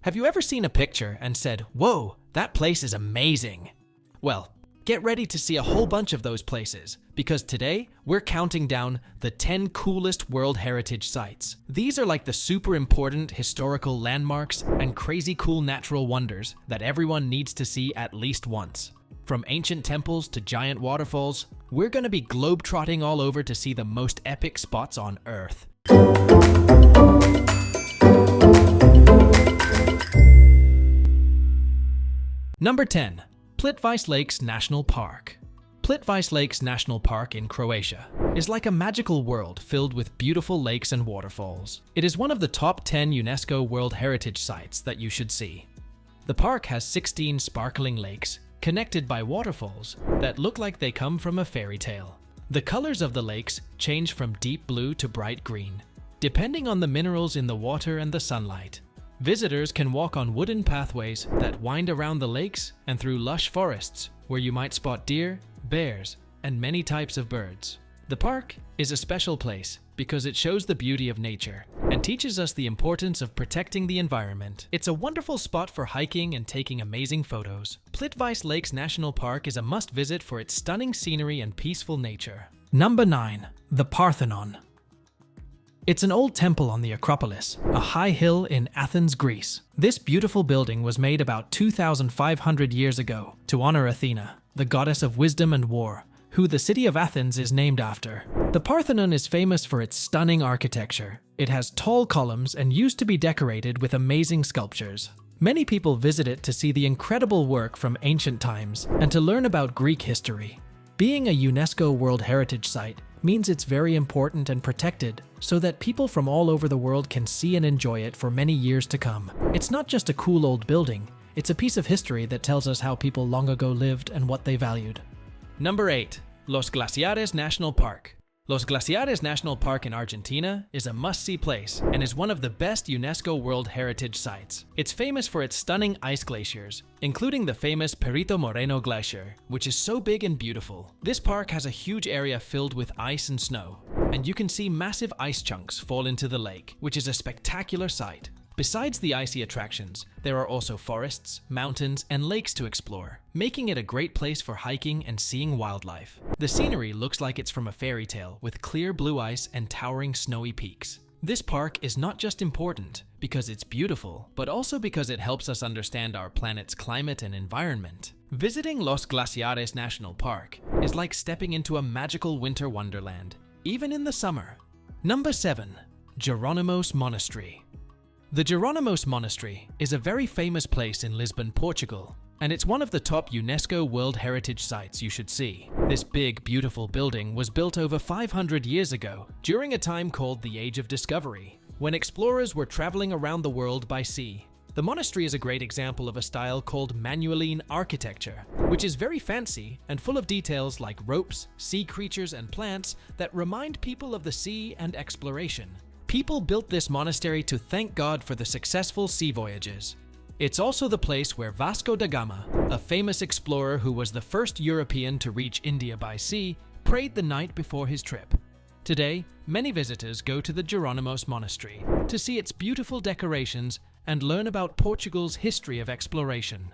Have you ever seen a picture and said, "Whoa, that place is amazing"? Well, get ready to see a whole bunch of those places, because today we're counting down the 10 coolest World Heritage Sites. These are like the super important historical landmarks and crazy cool natural wonders that everyone needs to see at least once. From ancient temples to giant waterfalls, we're gonna be globe-trotting all over to see the most epic spots on Earth. Number 10. Plivice Lakes National Park. Plivice Lakes National Park in Croatia is like a magical world filled with beautiful lakes and waterfalls. It is one of the top 10 UNESCO World Heritage Sites that you should see. The park has 16 sparkling lakes connected by waterfalls that look like they come from a fairy tale. The colors of the lakes change from deep blue to bright green, depending on the minerals in the water and the sunlight. Visitors can walk on wooden pathways that wind around the lakes and through lush forests where you might spot deer, bears, and many types of birds. The park is a special place because it shows the beauty of nature and teaches us the importance of protecting the environment. It's a wonderful spot for hiking and taking amazing photos. Plivice Lakes National Park is a must-visit for its stunning scenery and peaceful nature. Number 9. The Parthenon. It's an old temple on the Acropolis, a high hill in Athens, Greece. This beautiful building was made about 2,500 years ago to honor Athena, the goddess of wisdom and war, who the city of Athens is named after. The Parthenon is famous for its stunning architecture. It has tall columns and used to be decorated with amazing sculptures. Many people visit it to see the incredible work from ancient times and to learn about Greek history. Being a UNESCO World Heritage Site means it's very important and protected so that people from all over the world can see and enjoy it for many years to come. It's not just a cool old building, it's a piece of history that tells us how people long ago lived and what they valued. Number 8. Los Glaciares National Park. Los Glaciares National Park in Argentina is a must-see place and is one of the best UNESCO World Heritage Sites. It's famous for its stunning ice glaciers, including the famous Perito Moreno Glacier, which is so big and beautiful. This park has a huge area filled with ice and snow, and you can see massive ice chunks fall into the lake, which is a spectacular sight. Besides the icy attractions, there are also forests, mountains, and lakes to explore, making it a great place for hiking and seeing wildlife. The scenery looks like it's from a fairy tale with clear blue ice and towering snowy peaks. This park is not just important because it's beautiful, but also because it helps us understand our planet's climate and environment. Visiting Los Glaciares National Park is like stepping into a magical winter wonderland, even in the summer. Number 7. Geronimos Monastery. The Geronimos Monastery is a very famous place in Lisbon, Portugal, and it's one of the top UNESCO World Heritage Sites you should see. This big, beautiful building was built over 500 years ago, during a time called the Age of Discovery, when explorers were traveling around the world by sea. The monastery is a great example of a style called Manueline architecture, which is very fancy and full of details like ropes, sea creatures, and plants that remind people of the sea and exploration. People built this monastery to thank God for the successful sea voyages. It's also the place where Vasco da Gama, a famous explorer who was the first European to reach India by sea, prayed the night before his trip. Today, many visitors go to the Geronimos Monastery to see its beautiful decorations and learn about Portugal's history of exploration.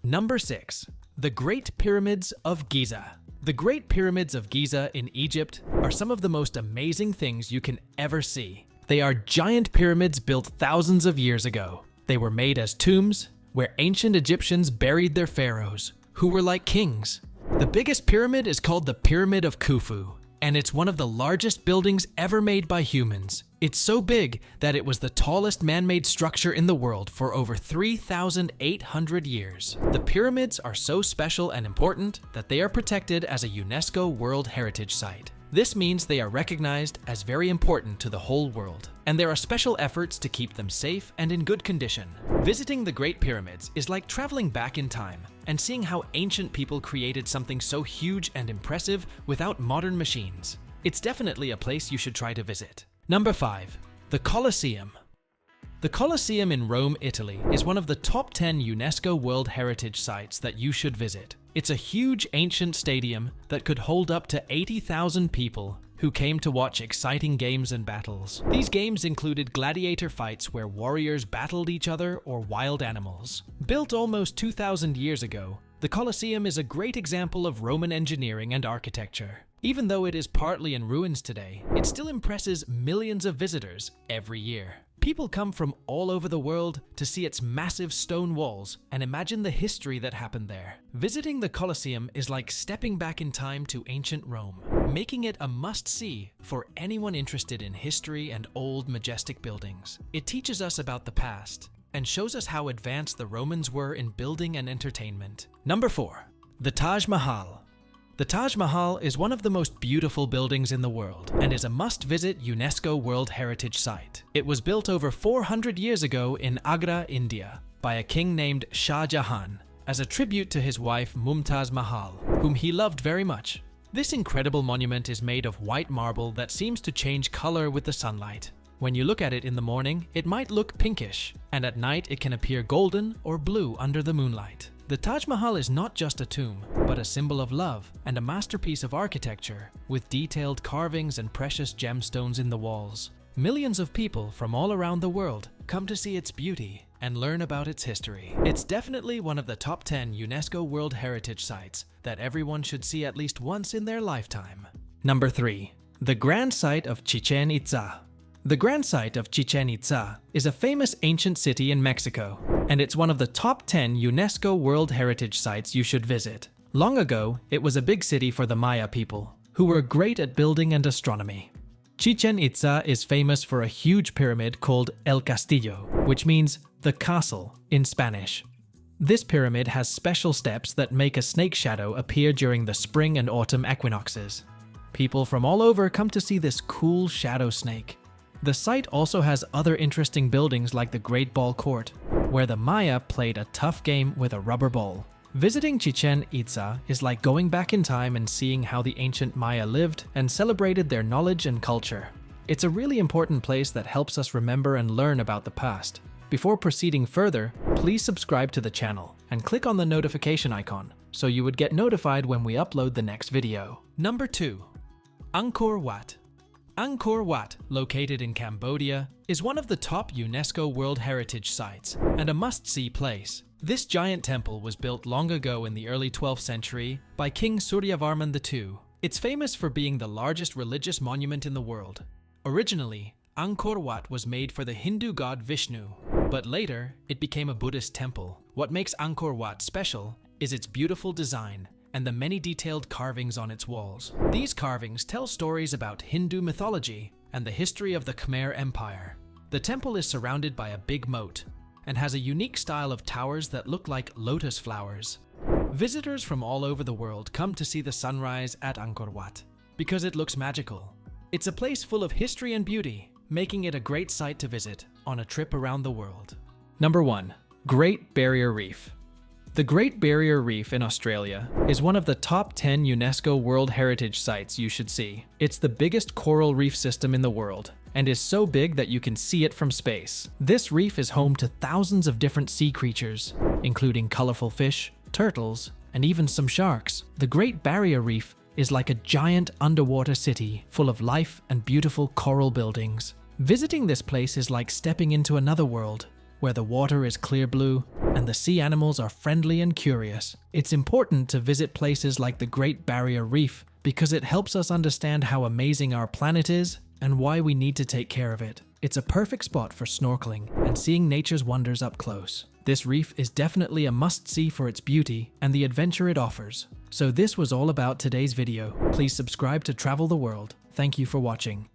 Number 6. The Great Pyramids of Giza. The Great Pyramids of Giza in Egypt are some of the most amazing things you can ever see. They are giant pyramids built thousands of years ago. They were made as tombs where ancient Egyptians buried their pharaohs, who were like kings. The biggest pyramid is called the Pyramid of Khufu, and it's one of the largest buildings ever made by humans. It's so big that it was the tallest man-made structure in the world for over 3,800 years. The pyramids are so special and important that they are protected as a UNESCO World Heritage Site. This means they are recognized as very important to the whole world, and there are special efforts to keep them safe and in good condition. Visiting the Great Pyramids is like traveling back in time and seeing how ancient people created something so huge and impressive without modern machines. It's definitely a place you should try to visit. Number 5. The Coliseum. The Coliseum in Rome, Italy is one of the top 10 UNESCO World Heritage Sites that you should visit. It's a huge ancient stadium that could hold up to 80,000 people, who came to watch exciting games and battles. These games included gladiator fights where warriors battled each other or wild animals. Built almost 2,000 years ago, the Coliseum is a great example of Roman engineering and architecture. Even though it is partly in ruins today, it still impresses millions of visitors every year. People come from all over the world to see its massive stone walls and imagine the history that happened there. Visiting the Colosseum is like stepping back in time to ancient Rome, making it a must-see for anyone interested in history and old, majestic buildings. It teaches us about the past and shows us how advanced the Romans were in building and entertainment. Number 4. The Taj Mahal. The Taj Mahal is one of the most beautiful buildings in the world and is a must-visit UNESCO World Heritage Site. It was built over 400 years ago in Agra, India, by a king named Shah Jahan, as a tribute to his wife Mumtaz Mahal, whom he loved very much. This incredible monument is made of white marble that seems to change color with the sunlight. When you look at it in the morning, it might look pinkish, and at night it can appear golden or blue under the moonlight. The Taj Mahal is not just a tomb, but a symbol of love and a masterpiece of architecture with detailed carvings and precious gemstones in the walls. Millions of people from all around the world come to see its beauty and learn about its history. It's definitely one of the top 10 UNESCO World Heritage Sites that everyone should see at least once in their lifetime. Number 3. The Grand Site of Chichen Itza. The Grand Site of Chichen Itza is a famous ancient city in Mexico, and it's one of the top 10 UNESCO World Heritage Sites you should visit. Long ago, it was a big city for the Maya people, who were great at building and astronomy. Chichen Itza is famous for a huge pyramid called El Castillo, which means the castle in Spanish. This pyramid has special steps that make a snake shadow appear during the spring and autumn equinoxes. People from all over come to see this cool shadow snake. The site also has other interesting buildings like the Great Ball Court, where the Maya played a tough game with a rubber ball. Visiting Chichen Itza is like going back in time and seeing how the ancient Maya lived and celebrated their knowledge and culture. It's a really important place that helps us remember and learn about the past. Before proceeding further, please subscribe to the channel and click on the notification icon so you would get notified when we upload the next video. Number 2. Angkor Wat. Angkor Wat, located in Cambodia, is one of the top UNESCO World Heritage Sites and a must-see place. This giant temple was built long ago in the early 12th century by King Suryavarman II. It's famous for being the largest religious monument in the world. Originally, Angkor Wat was made for the Hindu god Vishnu, but later it became a Buddhist temple. What makes Angkor Wat special is its beautiful design and the many detailed carvings on its walls. These carvings tell stories about Hindu mythology and the history of the Khmer Empire. The temple is surrounded by a big moat and has a unique style of towers that look like lotus flowers. Visitors from all over the world come to see the sunrise at Angkor Wat because it looks magical. It's a place full of history and beauty, making it a great site to visit on a trip around the world. Number 1. Great Barrier Reef. The Great Barrier Reef in Australia is one of the top 10 UNESCO World Heritage Sites you should see. It's the biggest coral reef system in the world and is so big that you can see it from space. This reef is home to thousands of different sea creatures, including colorful fish, turtles, and even some sharks. The Great Barrier Reef is like a giant underwater city full of life and beautiful coral buildings. Visiting this place is like stepping into another world, where the water is clear blue and the sea animals are friendly and curious. It's important to visit places like the Great Barrier Reef because it helps us understand how amazing our planet is and why we need to take care of it. It's a perfect spot for snorkeling and seeing nature's wonders up close. This reef is definitely a must-see for its beauty and the adventure it offers. So this was all about today's video. Please subscribe to Travel the World. Thank you for watching.